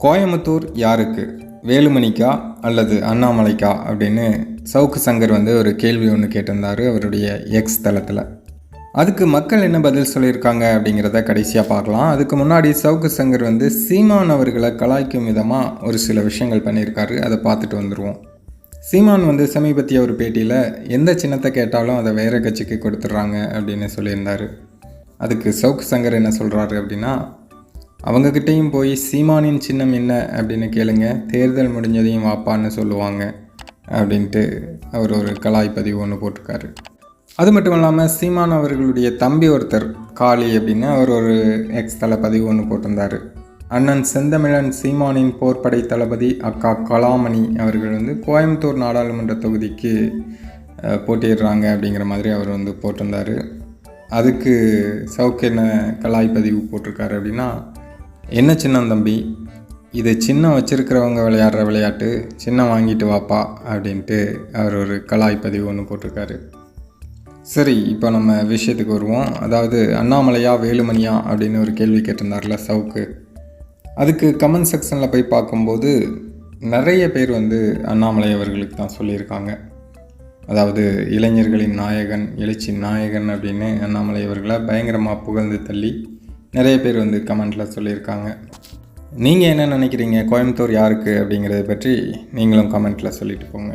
கோயம்புத்தூர் யாருக்கு, வேலுமணிக்கா அல்லது அண்ணாமலைக்கா அப்படின்னு சவுக்கு சங்கர் ஒரு கேள்வி ஒன்று கேட்டிருந்தார் அவருடைய எக்ஸ் தளத்தில். அதுக்கு மக்கள் என்ன பதில் சொல்லியிருக்காங்க அப்படிங்கிறத கடைசியாக பார்க்கலாம். அதுக்கு முன்னாடி சவுக்கு சங்கர் சீமான் அவர்களை கலாய்க்கும் விதமாக ஒரு சில விஷயங்கள் பண்ணியிருக்காரு. அதை பார்த்துட்டு வந்துடுவோம். சீமான் சமீபத்திய ஒரு பேட்டியில் எந்த சின்னத்தை கேட்டாலும் அதை வேறு கட்சிக்கு கொடுத்துட்றாங்க அப்படின்னு சொல்லியிருந்தார். அதுக்கு சவுக்கு சங்கர் என்ன சொல்கிறாரு அப்படின்னா, அவங்கக்கிட்டேயும் போய் சீமானின் சின்னம் என்ன அப்படின்னு கேளுங்க, தேர்தல் முடிஞ்சதையும் வாப்பான்னு சொல்லுவாங்க அப்படின்ட்டு அவர் ஒரு கலாய் பதிவு ஒன்று போட்டிருக்காரு. அது மட்டும் இல்லாமல் சீமான் அவர்களுடைய தம்பி ஒருத்தர் காளி அப்படின்னு அவர் ஒரு எக்ஸ் தள பதிவு ஒன்று போட்டிருந்தார். அண்ணன் செந்தமிழன் சீமானின் போர்ப்படை தளபதி அக்கா கலாமணி அவர்கள் கோயம்புத்தூர் நாடாளுமன்ற தொகுதிக்கு போட்டியிடுறாங்க அப்படிங்கிற மாதிரி அவர் போட்டிருந்தார். அதுக்கு சவுக்கு என்ன கலாய் பதிவு போட்டிருக்காரு அப்படின்னா, என்ன சின்னம் தம்பி, இது சின்னம் வச்சுருக்கிறவங்க விளையாடுற விளையாட்டு, சின்னம் வாங்கிட்டு வாப்பா அப்படின்ட்டு அவர் ஒரு கலாய் பதிவு ஒன்று போட்டிருக்காரு. சரி, இப்போ நம்ம விஷயத்துக்கு வருவோம். அதாவது அண்ணாமலையா வேலுமணியா அப்படின்னு ஒரு கேள்வி கேட்டிருந்தார்ல சவுக்கு. அதுக்கு கமெண்ட் செக்ஷனில் போய் பார்க்கும்போது நிறைய பேர் அண்ணாமலை அவர்களுக்கு தான் சொல்லியிருக்காங்க. அதாவது இளைஞர்களின் நாயகன், எழுச்சி நாயகன் அப்படின்னு அண்ணாமலை அவர்களை பயங்கரமாக புகழ்ந்து தள்ளி நிறைய பேர் கமெண்ட்டில் சொல்லியிருக்காங்க. நீங்கள் என்ன நினைக்கிறீங்க, கோயம்புத்தூர் யாருக்கு அப்படிங்கிறத பற்றி நீங்களும் கமெண்ட்டில் சொல்லிட்டு போங்க.